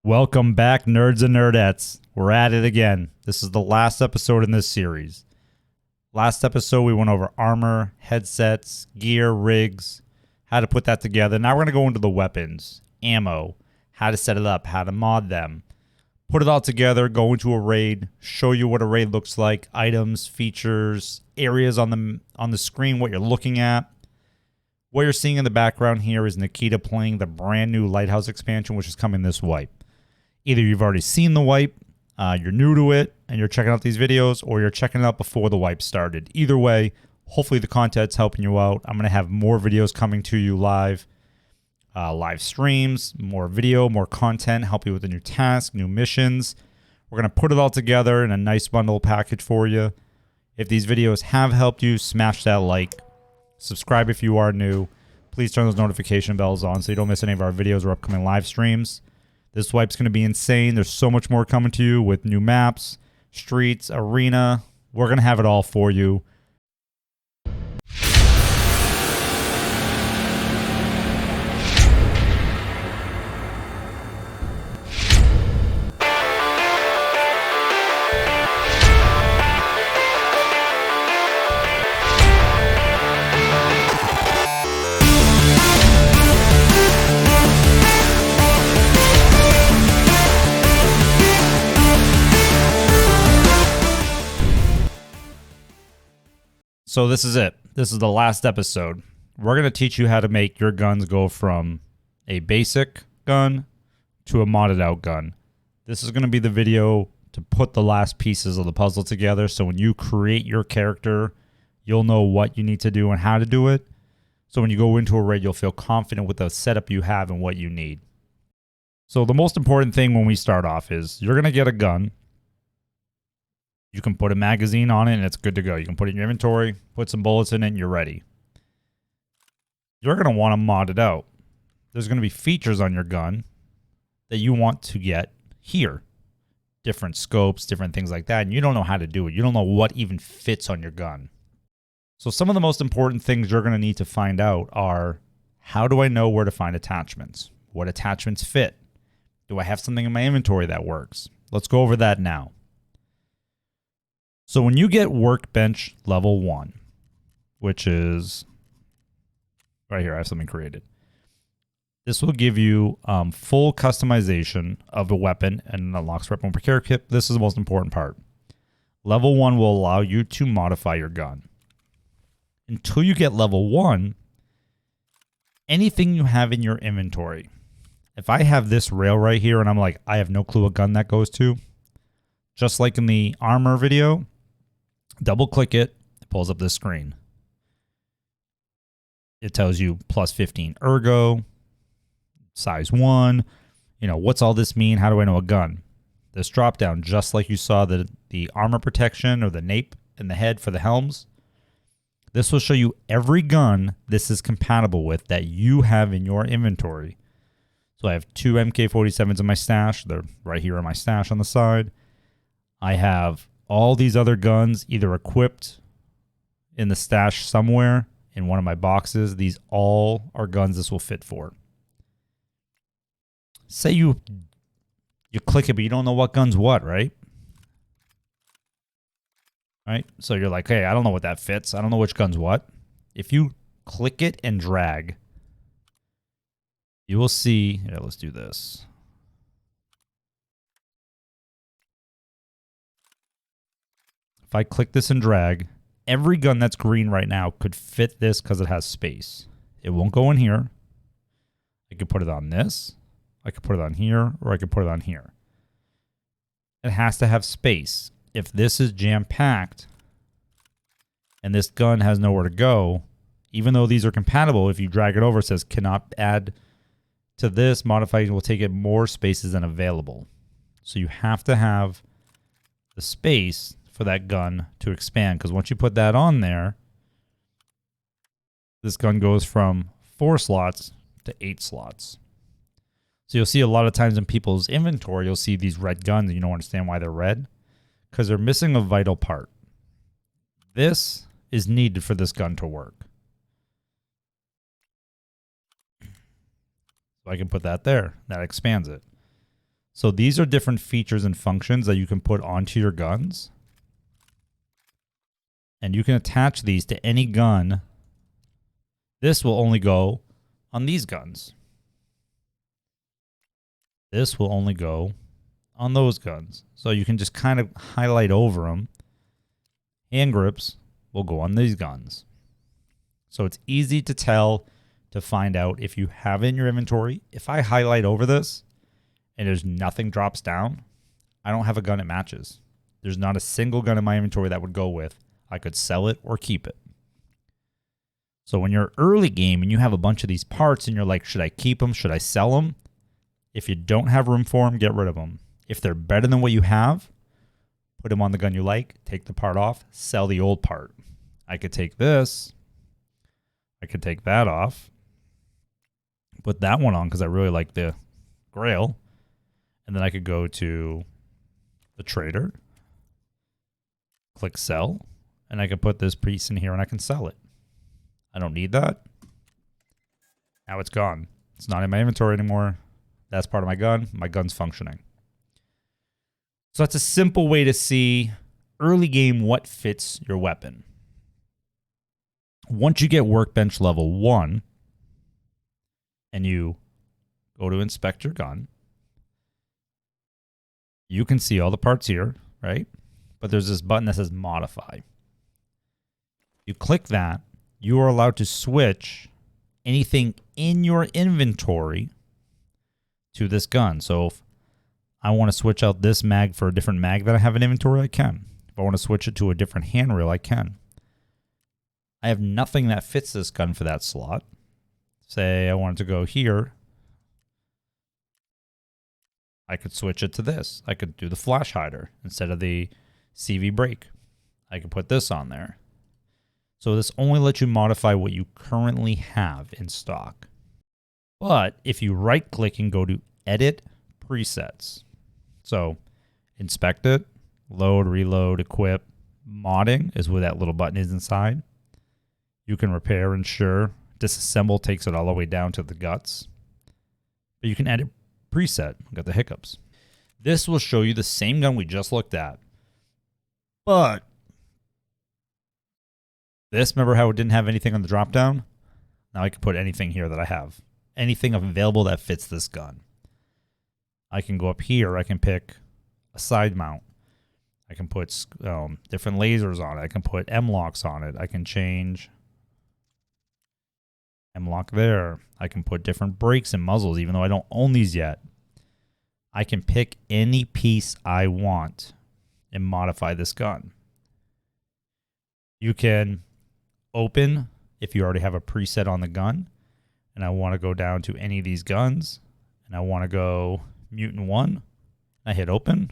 Welcome back, nerds and nerdettes. We're at it again. This is the last episode in this series. Last episode, we went over armor, headsets, gear, rigs, how to put that together. Now we're going to go into the weapons, ammo, how to set it up, how to mod them. Put it all together, go into a raid, show you what a raid looks like, items, features, areas on the screen, what you're looking at. What you're seeing in the background here is Nikita playing the brand new Lighthouse expansion, which is coming this wipe. Either you've already seen the wipe, you're new to it, and you're checking out these videos, or you're checking it out before the wipe started. Either way, hopefully the content's helping you out. I'm going to have more videos coming to you live, live streams, more video, more content, help you with the new tasks, new missions. We're going to put it all together in a nice bundle package for you. If these videos have helped you, smash that like. Subscribe if you are new. Please turn those notification bells on so you don't miss any of our videos or upcoming live streams. This wipe's going to be insane. There's so much more coming to you with new maps, streets, arena. We're going to have it all for you. So this is it. This is the last episode. We're going to teach you how to make your guns go from a basic gun to a modded out gun. This is going to be the video to put the last pieces of the puzzle together. So when you create your character, you'll know what you need to do and how to do it. So when you go into a raid, you'll feel confident with the setup you have and what you need. So the most important thing when we start off is you're going to get a gun. You can put a magazine on it and it's good to go. You can put it in your inventory, put some bullets in it, and you're ready. You're going to want to mod it out. There's going to be features on your gun that you want to get here. Different scopes, different things like that, and you don't know how to do it. You don't know what even fits on your gun. So some of the most important things you're going to need to find out are, how do I know where to find attachments? What attachments fit? Do I have something in my inventory that works? Let's go over that now. So when you get Workbench level 1, which is right here, I have something created. This will give you full customization of a weapon and unlocks weapon repair kit. This is the most important part. Level 1 will allow you to modify your gun. Until you get level 1, anything you have in your inventory. If I have this rail right here and I'm like, I have no clue what gun that goes to, just like in the armor video, double click it, it pulls up this screen. It tells you plus 15 ergo, size 1. You know, what's all this mean? How do I know a gun? This drop down, just like you saw the armor protection or the nape and the head for the helms. This will show you every gun this is compatible with that you have in your inventory. So I have 2 MK47s in my stash. They're right here in my stash on the side. I have all these other guns either equipped in the stash somewhere in one of my boxes. These all are guns this will fit for. Say you click it, but you don't know what gun's what, right? Right? So you're like, hey, I don't know what that fits. I don't know which gun's what. If you click it and drag, you will see, here, let's do this. If I click this and drag, every gun that's green right now could fit this because it has space. It won't go in here. I could put it on this. I could put it on here, or I could put it on here. It has to have space. If this is jam-packed and this gun has nowhere to go, even though these are compatible, if you drag it over, it says cannot add to this, modifying will take it more spaces than available. So you have to have the space for that gun to expand, because once you put that on there, this gun goes from 4 slots to 8 slots. So you'll see a lot of times in people's inventory, you'll see these red guns and you don't understand why they're red, because they're missing a vital part. This is needed for this gun to work. So I can put that there. That expands it. So these are different features and functions that you can put onto your guns. And you can attach these to any gun. This will only go on these guns. This will only go on those guns. So you can just kind of highlight over them. Hand grips will go on these guns. So it's easy to tell, to find out if you have it in your inventory. If I highlight over this and there's nothing drops down, I don't have a gun it matches. There's not a single gun in my inventory that would go with. I could sell it or keep it. So when you're early game and you have a bunch of these parts and you're like, should I keep them? Should I sell them? If you don't have room for them, get rid of them. If they're better than what you have, put them on the gun you like, take the part off, sell the old part. I could take this. I could take that off. Put that one on because I really like the grail. And then I could go to the trader. Click sell. And I can put this piece in here and I can sell it. I don't need that. Now it's gone. It's not in my inventory anymore. That's part of my gun. My gun's functioning. So that's a simple way to see early game what fits your weapon. Once you get Workbench level 1 and you go to inspect your gun, you can see all the parts here, right? But there's this button that says modify. You click that, you are allowed to switch anything in your inventory to this gun. So if I want to switch out this mag for a different mag that I have in inventory, I can. If I want to switch it to a different handrail, I can. I have nothing that fits this gun for that slot. Say I wanted to go here. I could switch it to this. I could do the flash hider instead of the CV brake. I could put this on there. So this only lets you modify what you currently have in stock. But if you right click and go to edit presets, so inspect it, load, reload, equip, modding is where that little button is inside. You can repair, ensure, disassemble takes it all the way down to the guts. But you can edit preset. Got the hiccups. This will show you the same gun we just looked at. But this, remember how it didn't have anything on the drop down? Now I can put anything here that I have. Anything available that fits this gun. I can go up here. I can pick a side mount. I can put different lasers on it. I can put M-locks on it. I can change M-lock there. I can put different brakes and muzzles, even though I don't own these yet. I can pick any piece I want and modify this gun. You can open if you already have a preset on the gun. And I want to go down to any of these guns. And I want to go Mutant 1. I hit open.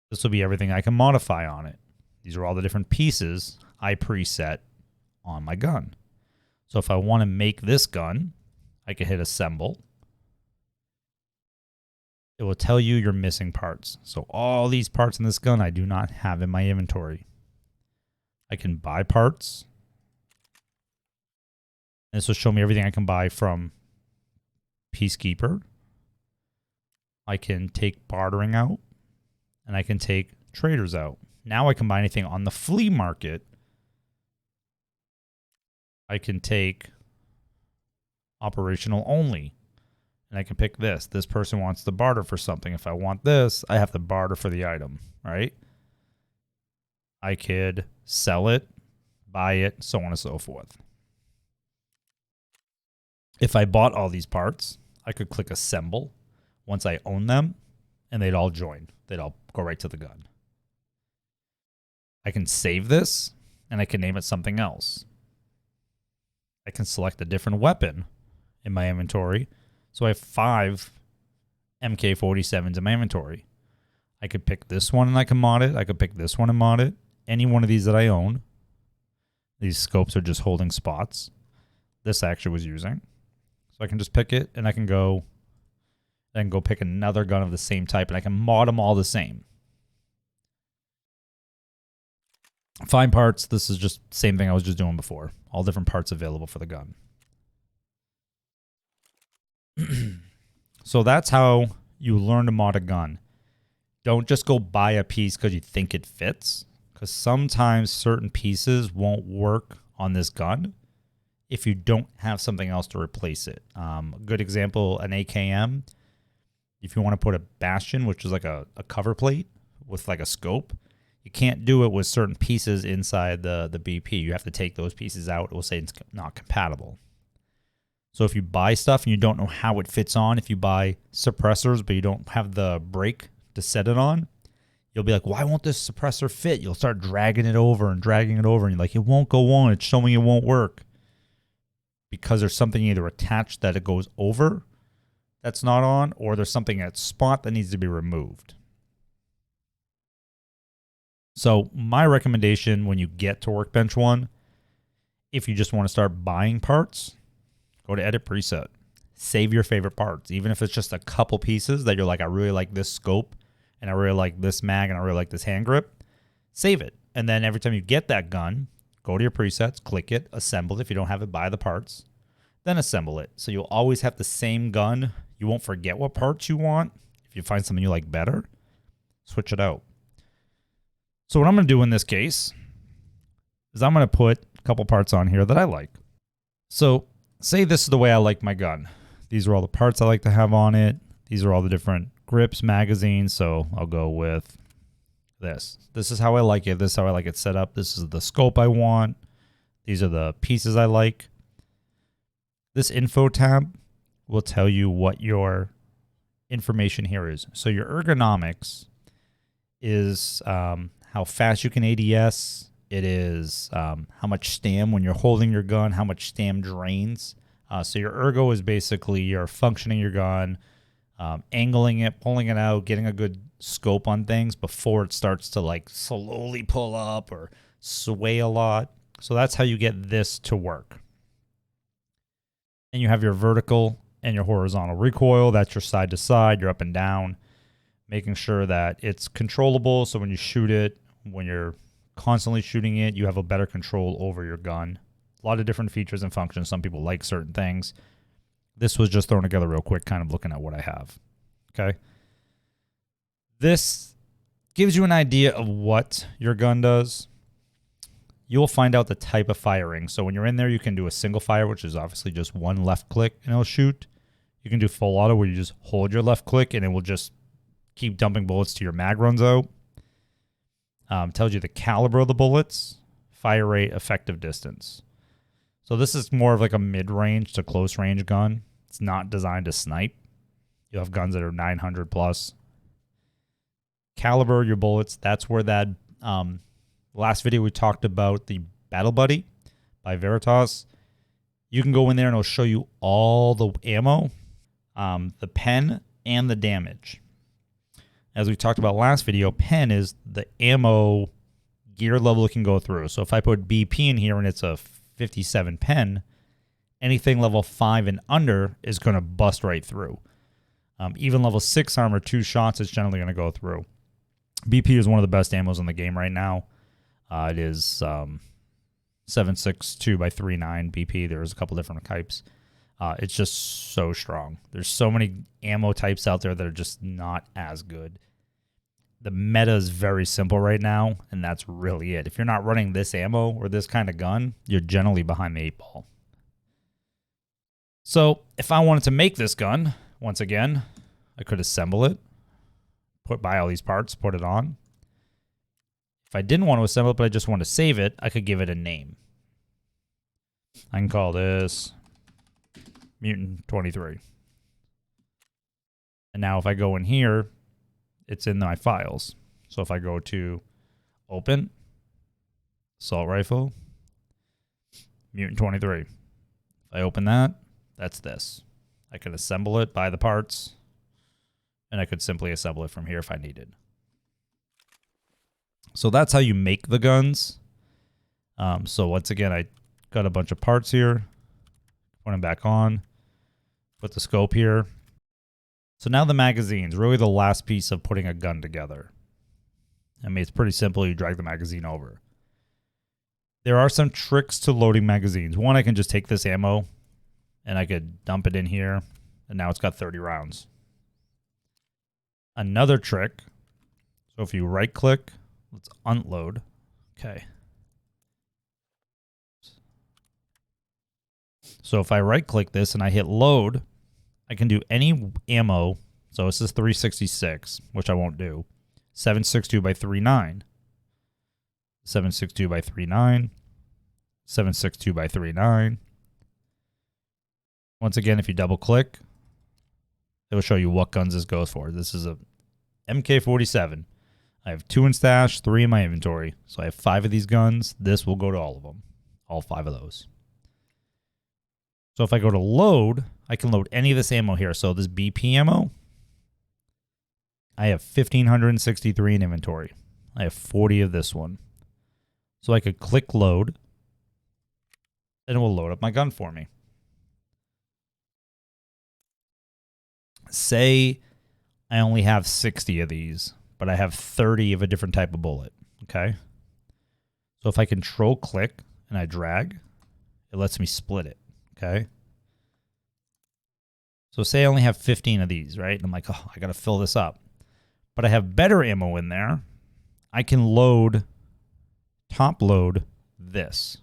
This will be everything I can modify on it. These are all the different pieces I preset on my gun. So if I want to make this gun, I can hit assemble. It will tell you your missing parts. So all these parts in this gun I do not have in my inventory. I can buy parts. This will show me everything I can buy from Peacekeeper. I can take bartering out. And I can take traders out. Now I can buy anything on the flea market. I can take operational only. And I can pick this. This person wants to barter for something. If I want this, I have to barter for the item, right? I could sell it, buy it, so on and so forth. If I bought all these parts, I could click assemble once I own them, and they'd all join. They'd all go right to the gun. I can save this, and I can name it something else. I can select a different weapon in my inventory. So I have 5 MK47s in my inventory. I could pick this one and I can mod it. I could pick this one and mod it. Any one of these that I own. These scopes are just holding spots. This I actually was using. So I can just pick it and I can go pick another gun of the same type and I can mod them all the same. Find parts. This is just the same thing I was just doing before. All different parts available for the gun. So that's how you learn to mod a gun. Don't just go buy a piece because you think it fits, because sometimes certain pieces won't work on this gun if you don't have something else to replace it. A good example, an AKM, if you want to put a bastion, which is like a cover plate with like a scope, you can't do it with certain pieces inside the BP. You have to take those pieces out. It will say it's not compatible. So if you buy stuff and you don't know how it fits on, if you buy suppressors but you don't have the brake to set it on, you'll be like, why won't this suppressor fit? You'll start dragging it over, and you're like, it won't go on. It's showing it won't work. Because there's something either attached that it goes over that's not on, or there's something at spot that needs to be removed. So my recommendation when you get to Workbench 1, if you just want to start buying parts, go to Edit Preset. Save your favorite parts, even if it's just a couple pieces that you're like, I really like this scope, and I really like this mag, and I really like this hand grip. Save it. And then every time you get that gun, go to your presets, click it, assemble it. If you don't have it, buy the parts, then assemble it. So you'll always have the same gun. You won't forget what parts you want. If you find something you like better, switch it out. So what I'm going to do in this case is I'm going to put a couple parts on here that I like. So say this is the way I like my gun. These are all the parts I like to have on it. These are all the different grips, magazines. So I'll go with this. This is how I like it. This is how I like it set up. This is the scope I want. These are the pieces I like. This info tab will tell you what your information here is. So your ergonomics is how fast you can ADS. It is how much stam when you're holding your gun, how much stam drains. So your ergo is basically your functioning your gun, angling it, pulling it out, getting a good scope on things before it starts to like slowly pull up or sway a lot. So that's how you get this to work. And you have your vertical and your horizontal recoil. That's your side to side, your up and down, making sure that it's controllable. So when you shoot it, when you're constantly shooting it, you have a better control over your gun. A lot of different features and functions. Some people like certain things. This was just thrown together real quick, kind of looking at what I have. Okay. This gives you an idea of what your gun does. You'll find out the type of firing. So when you're in there, you can do a single fire, which is obviously just one left click and it'll shoot. You can do full auto where you just hold your left click and it will just keep dumping bullets till your mag runs out. Tells you the caliber of the bullets, fire rate, effective distance. So this is more of like a mid-range to close-range gun. It's not designed to snipe. You have guns that are 900 plus. Caliber your bullets. That's where that last video we talked about the Battle Buddy by Veritas. You can go in there and it'll show you all the ammo, the pen, and the damage. As we talked about last video, pen is the ammo gear level it can go through. So if I put BP in here and it's a 57 pen, anything level 5 and under is going to bust right through. Even level 6 armor, 2 shots is generally going to go through. BP is one of the best ammos in the game right now. It is 7.62 by 3.9 BP. There's a couple different types. It's just so strong. There's so many ammo types out there that are just not as good. The meta is very simple right now, and that's really it. If you're not running this ammo or this kind of gun, you're generally behind the 8-ball. So if I wanted to make this gun, once again, I could assemble it, buy all these parts, put it on. If I didn't want to assemble it, but I just want to save it, I could give it a name. I can call this Mutant 23. And now if I go in here, it's in my files. So if I go to Open, Assault Rifle, Mutant 23. If I open that, that's this. I could assemble it, buy the parts, and I could simply assemble it from here if I needed. So that's how you make the guns. So once again, I got a bunch of parts here. Put them back on. Put the scope here. So now the magazine's really the last piece of putting a gun together. I mean, it's pretty simple. You drag the magazine over. There are some tricks to loading magazines. One, I can just take this ammo and I could dump it in here. And now it's got 30 rounds. another trick. So if you right click, let's unload. Okay. So if I right click this and I hit load, I can do any ammo. So this is 366, which I won't do. 762 by 39. 762 by 39. 762 by 39. Once again, if you double click, it will show you what guns this goes for. This is a MK47. I have 2 in stash, 3 in my inventory. So I have 5 of these guns. This will go to all of them. All 5 of those. So if I go to load, I can load any of this ammo here. So this BP ammo, I have 1,563 in inventory. I have 40 of this one. So I could click load, and it will load up my gun for me. Say I only have 60 of these, but I have 30 of a different type of bullet, okay? So if I control click and I drag, it lets me split it, okay? So say I only have 15 of these, right? And I'm like, oh, I got to fill this up. But I have better ammo in there. I can load, top load this.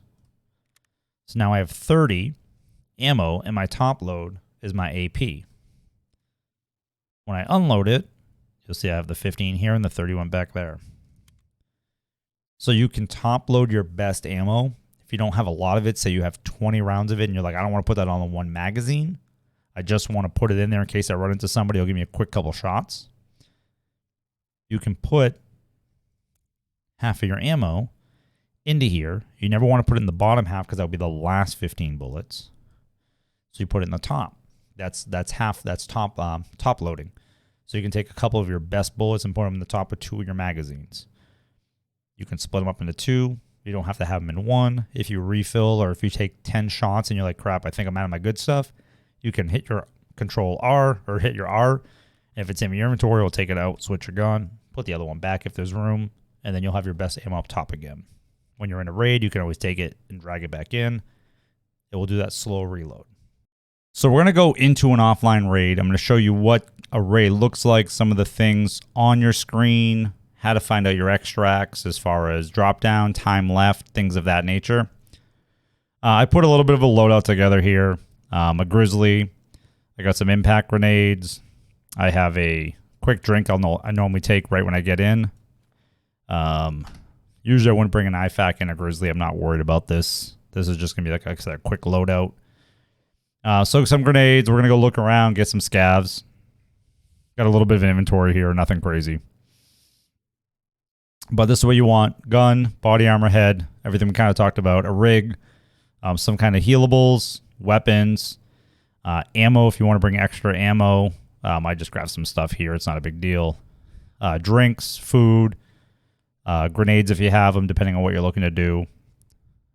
So now I have 30 ammo, and my top load is my AP. When I unload it, you'll see I have the 15 here and the 31 back there. So you can top load your best ammo. If you don't have a lot of it, say you have 20 rounds of it, and you're like, I don't want to put that all in one magazine. I just want to put it in there in case I run into somebody. It'll give me a quick couple shots. You can put half of your ammo into here. You never want to put it in the bottom half because that would be the last 15 bullets. So you put it in the top. That's half. That's top loading. So you can take a couple of your best bullets and put them in the top of 2 of your magazines. You can split them up into 2. You don't have to have them in 1. If you refill or if you take 10 shots and you're like, crap, I think I'm out of my good stuff, you can hit your control R or hit your R. And if it's in your inventory, we'll take it out, switch your gun, put the other one back if there's room, and then you'll have your best ammo up top again. When you're in a raid, you can always take it and drag it back in. It will do that slow reload. So we're going to go into an offline raid. I'm going to show you what a raid looks like, some of the things on your screen, how to find out your extracts as far as drop down, time left, things of that nature. I put a little bit of a loadout together here. A grizzly. I got some impact grenades. I have a quick drink I normally take right when I get in. Usually I wouldn't bring an IFAK in a grizzly. I'm not worried about this. This is just going to be, like I said, a quick loadout. So some grenades. We're going to go look around, get some scavs. Got a little bit of an inventory here. Nothing crazy. But this is what you want. Gun, body armor, head. Everything we kind of talked about. A rig. Some kind of healables. Weapons. Ammo if you want to bring extra ammo. I just grabbed some stuff here. It's not a big deal. Drinks. Food. Grenades if you have them, depending on what you're looking to do.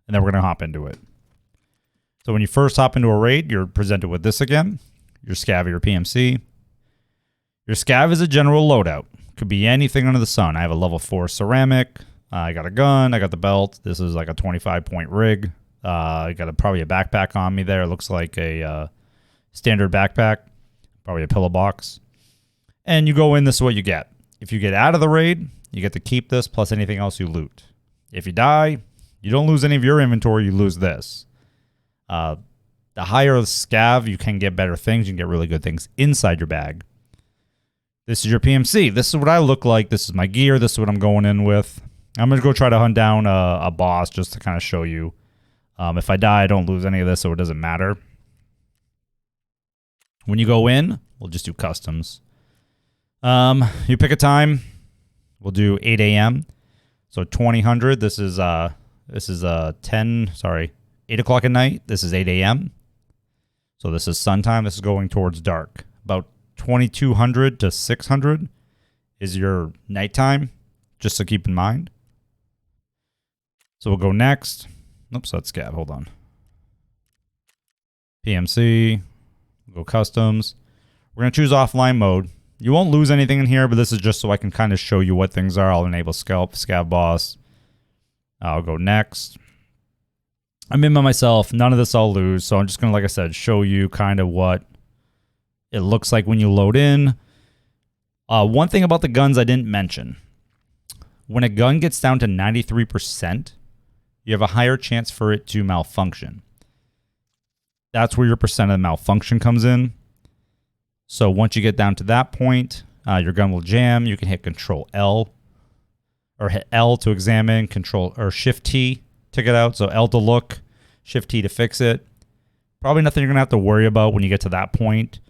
And then we're going to hop into it. So when you first hop into a raid, you're presented with this again. Your scav or your PMC. Your scav is a general loadout. Could be anything under the sun. I have a level 4 ceramic. I got a gun. I got the belt. This is like a 25-point rig. I got probably a backpack on me there. It looks like a standard backpack. Probably a pillow box. And you go in, this is what you get. If you get out of the raid, you get to keep this plus anything else you loot. If you die, you don't lose any of your inventory. You lose this. The higher the scav, you can get better things. You can get really good things inside your bag. This is your PMC. This is what I look like. This is my gear. This is what I'm going in with. I'm going to go try to hunt down a boss just to kind of show you. If I die, I don't lose any of this, so it doesn't matter. When you go in, we'll just do customs. You pick a time. We'll do 8 a.m. So 2000. This is 8 o'clock at night. This is 8 a.m. So this is sun time. This is going towards dark. About 2200 to 600 is your nighttime, just to keep in mind. So we'll go next. Oops, that's scav. Hold on. PMC. We'll go customs. We're going to choose offline mode. You won't lose anything in here, but this is just so I can kind of show you what things are. I'll enable scav boss. I'll go next. I'm in by myself. None of this I'll lose. So I'm just going to, like I said, show you kind of what it looks like when you load in. One thing about the guns I didn't mention. When a gun gets down to 93%, you have a higher chance for it to malfunction. That's where your percent of the malfunction comes in. So once you get down to that point, your gun will jam. You can hit Control L or hit L to examine, Control or Shift T to get out. So L to look, Shift T to fix it. Probably nothing you're going to have to worry about when you get to that point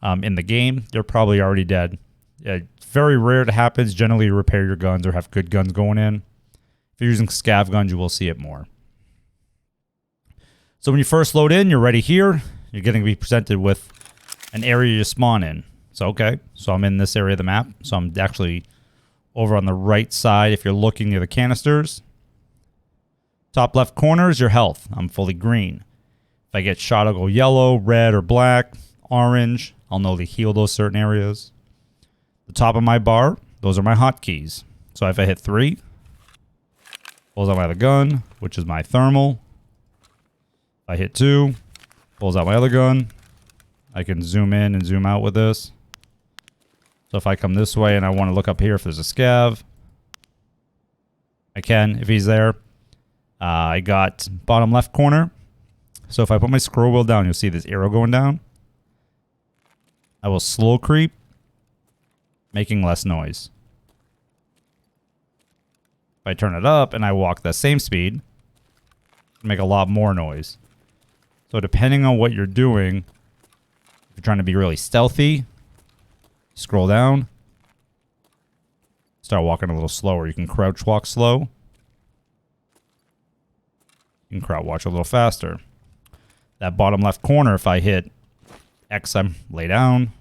in the game. You're probably already dead. It's very rare it happens. Generally, you repair your guns or have good guns going in. If you're using scav guns, you will see it more. So when you first load in, you're ready here. You're going to be presented with an area you spawn in. So, okay. So I'm in this area of the map. So I'm actually over on the right side if you're looking near the canisters. Top left corner is your health. I'm fully green. If I get shot, I'll go yellow, red, or black, orange. I'll know to heal those certain areas. The top of my bar, those are my hotkeys. So if I hit 3, pulls out my other gun, which is my thermal. If I hit 2, pulls out my other gun. I can zoom in and zoom out with this. So if I come this way and I want to look up here if there's a scav, I can if he's there. I got bottom left corner. So if I put my scroll wheel down, you'll see this arrow going down. I will slow creep, making less noise. If I turn it up and I walk the same speed, make a lot more noise. So depending on what you're doing, if you're trying to be really stealthy, scroll down, start walking a little slower. You can crouch walk slow. You can crouch watch a little faster. That bottom left corner, if I hit X, I'm lay down.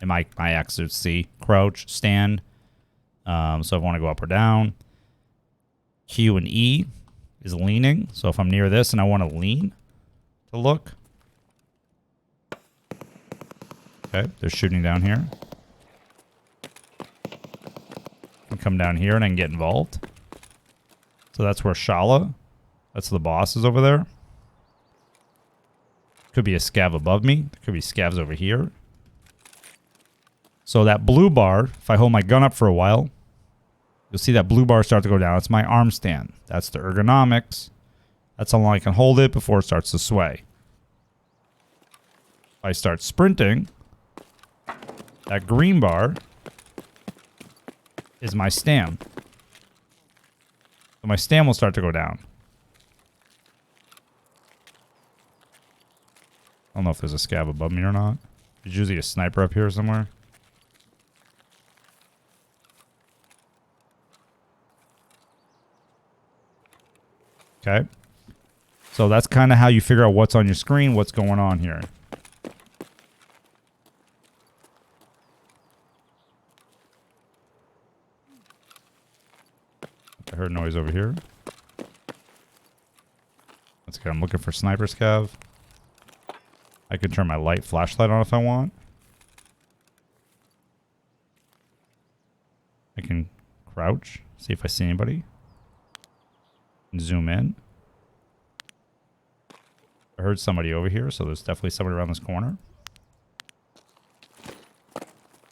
And my X is C, crouch, stand. So if I want to go up or down. Q and E is leaning. So if I'm near this and I want to lean to look. Okay, they're shooting down here. I can come down here and I can get involved. So that's where Shala, that's the boss, is over there. Could be a scav above me. There could be scavs over here. So that blue bar, if I hold my gun up for a while, you'll see that blue bar start to go down. It's my arm stand. That's the ergonomics. That's how long I can hold it before it starts to sway. If I start sprinting, that green bar is my stam. So my stam will start to go down. I don't know if there's a scav above me or not. There's usually a sniper up here somewhere. Okay. So that's kind of how you figure out what's on your screen, what's going on here. I heard noise over here. That's good. I'm looking for sniper scav. I can turn my light flashlight on if I want. I can crouch, see if I see anybody. And zoom in. I heard somebody over here, so there's definitely somebody around this corner.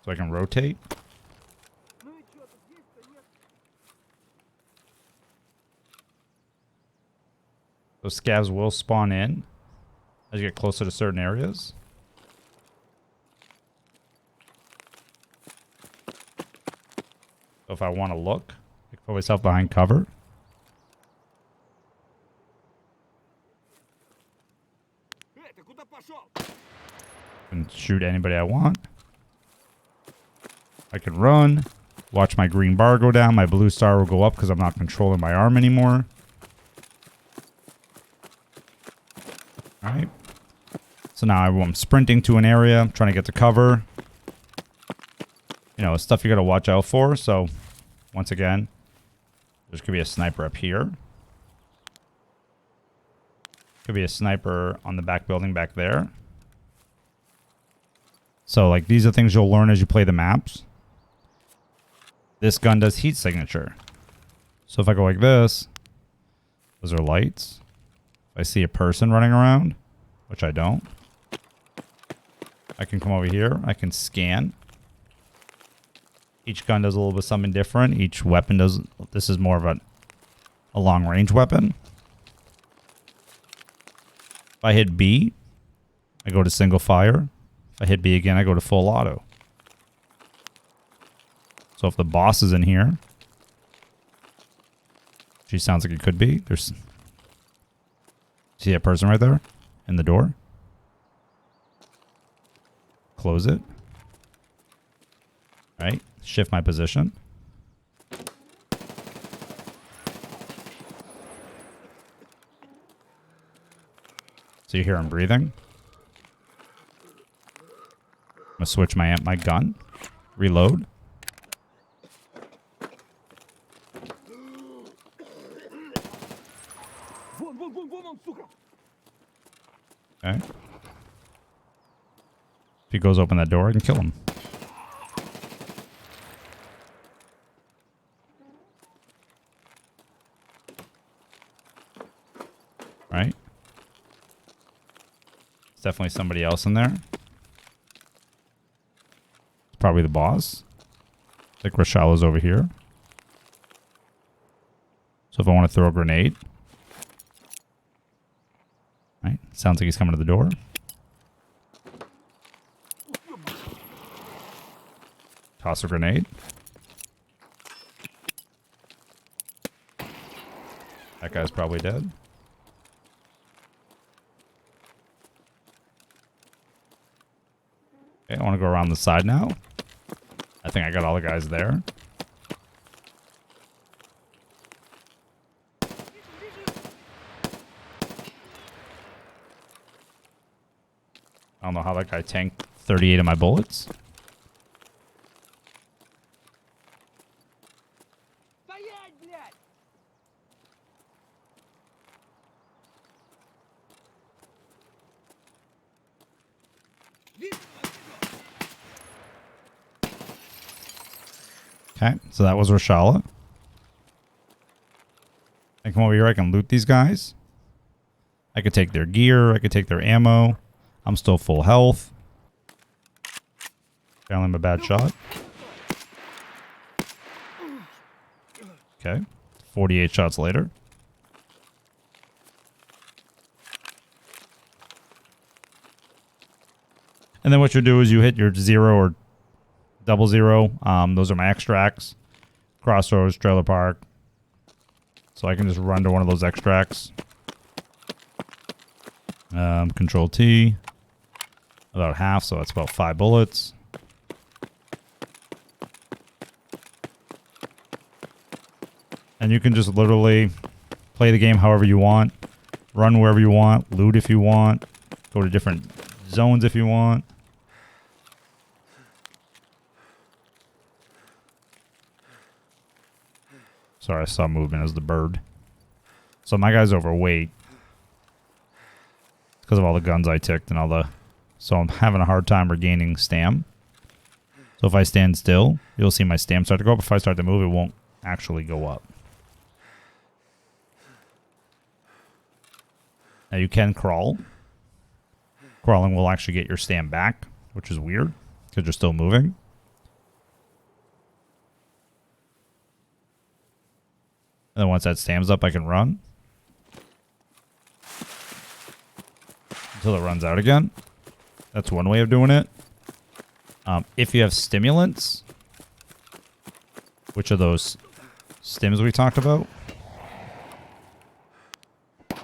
So I can rotate. Those scavs will spawn in as you get closer to certain areas. So if I want to look, I can put myself behind cover. And shoot anybody I want. I can run. Watch my green bar go down. My blue star will go up because I'm not controlling my arm anymore. Alright. So now I'm sprinting to an area. I'm trying to get to cover. You know, stuff you got to watch out for. So, once again, there's going to be a sniper up here. Could be a sniper on the back building back there. So, like, these are things you'll learn as you play the maps. This gun does heat signature. So if I go like this, those are lights. If I see a person running around, which I don't, I can come over here. I can scan. Each gun does a little bit something different. Each weapon does... This is more of a long-range weapon. If I hit B, I go to single fire. If I hit B again, I go to full auto. So if the boss is in here... She sounds like it could be. There's... See that person right there? In the door? Close it. Right? Shift my position. So you hear him breathing. I'm gonna switch my gun. Reload. Okay. If he goes open that door, I can kill him. Right? There's definitely somebody else in there. It's probably the boss. I think Rashala's over here. So if I want to throw a grenade. Right? Sounds like he's coming to the door. Toss a grenade. That guy's probably dead. Okay, I want to go around the side now. I think I got all the guys there. I don't know how that guy tanked 38 of my bullets. Okay, so that was Rashala. I come over here, I can loot these guys. I could take their gear, I could take their ammo. I'm still full health. Apparently I'm a bad shot. Okay, 48 shots later. And then what you do is you hit your 0 or 00. Those are my extracts. Crossroads, Trailer Park. So I can just run to one of those extracts. Control T. About half, so that's about 5 bullets. And you can just literally play the game however you want. Run wherever you want. Loot if you want. Go to different zones if you want. Sorry, I saw movement as the bird. So my guy's overweight. Because of all the guns I ticked and all the... So I'm having a hard time regaining stam. So if I stand still, you'll see my stam start to go up. If I start to move, it won't actually go up. Now you can crawl. Crawling will actually get your stam back, which is weird because you're still moving. And then once that stam's up, I can run. Until it runs out again. That's one way of doing it. If you have stimulants, which are those stims we talked about? Oh,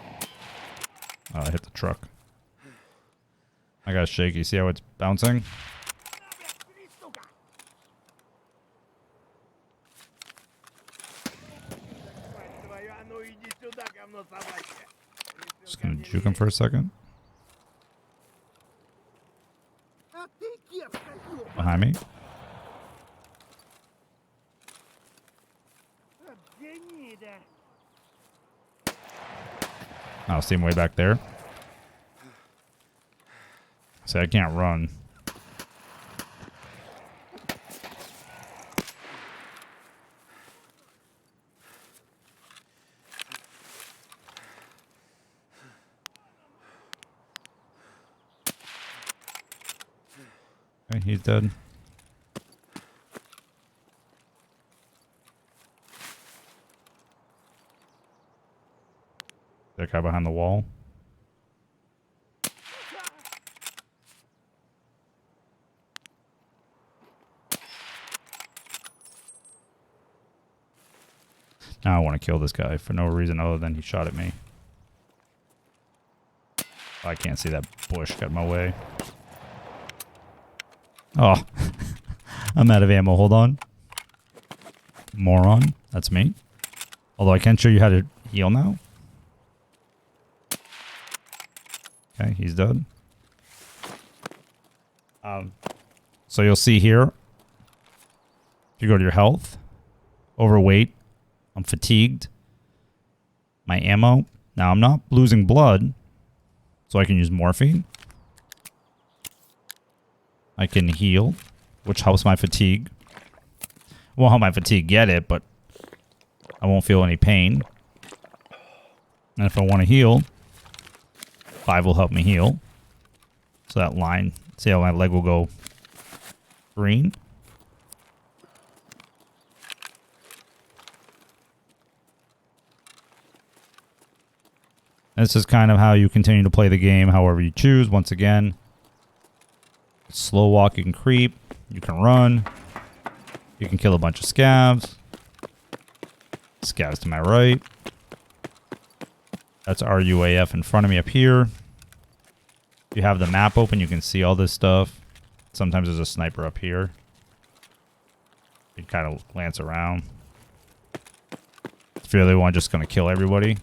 I hit the truck. I got shaky. See how it's bouncing? Just gonna juke him for a second. Behind me. I'll see him way back there. See, I can't run. Okay, he's dead. That guy behind the wall. Now I want to kill this guy for no reason other than he shot at me. Oh, I can't see that bush. Got in my way. Oh. I'm out of ammo. Hold on. Moron. That's me. Although I can show you how to heal now. Okay, he's dead. So you'll see here, if you go to your health, overweight, I'm fatigued, my ammo. Now I'm not losing blood, so I can use morphine. I can heal, which helps my fatigue. Won't help my fatigue get it, but I won't feel any pain. And if I want to heal, 5 will help me heal. So that line, see how my leg will go green? This is kind of how you continue to play the game, however you choose. Once again, slow walk, you can creep, you can run, you can kill a bunch of scavs. Scavs to my right. That's RUAF in front of me up here. If you have the map open, you can see all this stuff. Sometimes there's a sniper up here. You can kind of glance around. If you really want, just going to kill everybody.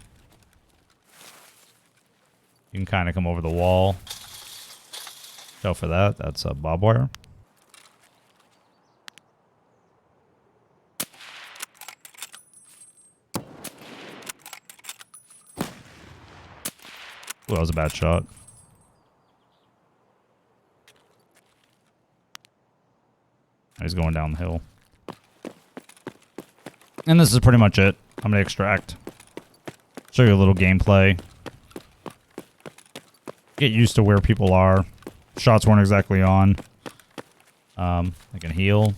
You can kind of come over the wall. Go for that. That's a barbed wire. Ooh, that was a bad shot. He's going down the hill. And this is pretty much it. I'm going to extract. Show you a little gameplay. Get used to where people are. Shots weren't exactly on. I can heal.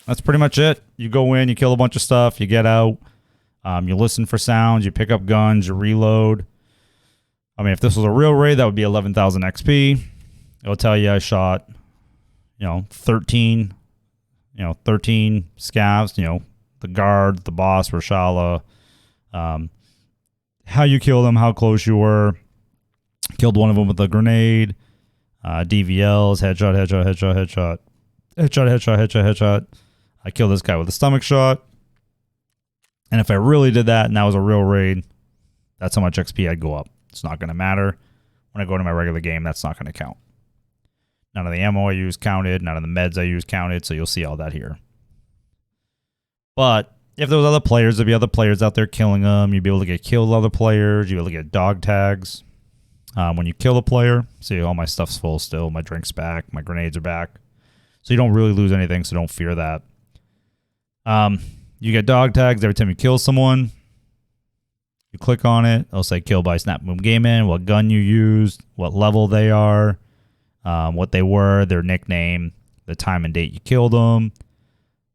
That's pretty much it. You go in, you kill a bunch of stuff, you get out. You listen for sounds, you pick up guns, you reload. I mean, if this was a real raid, that would be 11,000 XP. It'll tell you I shot, 13 scavs, the guard, the boss, Rashala, how you kill them, how close you were. Killed one of them with a grenade, DVLs, headshot. I killed this guy with a stomach shot. And if I really did that and that was a real raid, that's how much XP I'd go up. It's not going to matter. When I go to my regular game, that's not going to count. None of the ammo I use counted. None of the meds I use counted. So you'll see all that here. But if there was other players, there'd be other players out there killing them. You'd be able to get killed with other players. You'd be able to get dog tags. When you kill a player, see, all my stuff's full still. My drink's back. My grenades are back. So you don't really lose anything, so don't fear that. You get dog tags every time you kill someone. You click on it. It'll say kill by Snap Boom Gaming, what gun you used, what level they are, what they were, their nickname, the time and date you killed them.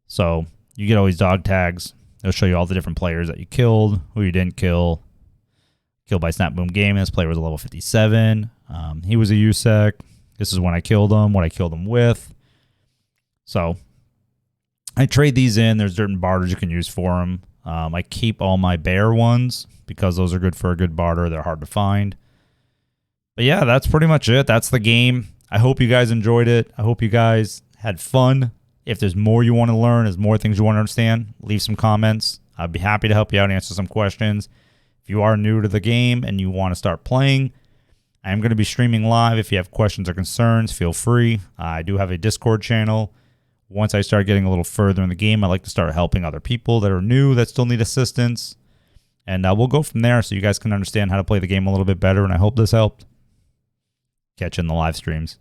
So you get all these dog tags. It'll show you all the different players that you killed, who you didn't kill. Killed by Snap Boom Gaming. This player was a level 57. He was a USEC. This is when I killed him, what I killed him with. So I trade these in. There's certain barters you can use for them. I keep all my bear ones because those are good for a good barter. They're hard to find. But yeah, that's pretty much it. That's the game. I hope you guys enjoyed it. I hope you guys had fun. If there's more you want to learn, there's more things you want to understand, leave some comments. I'd be happy to help you out and answer some questions. If you are new to the game and you want to start playing, I am going to be streaming live. If you have questions or concerns, feel free. I do have a Discord channel. Once I start getting a little further in the game, I like to start helping other people that are new that still need assistance. And we'll go from there so you guys can understand how to play the game a little bit better. And I hope this helped. Catch you in the live streams.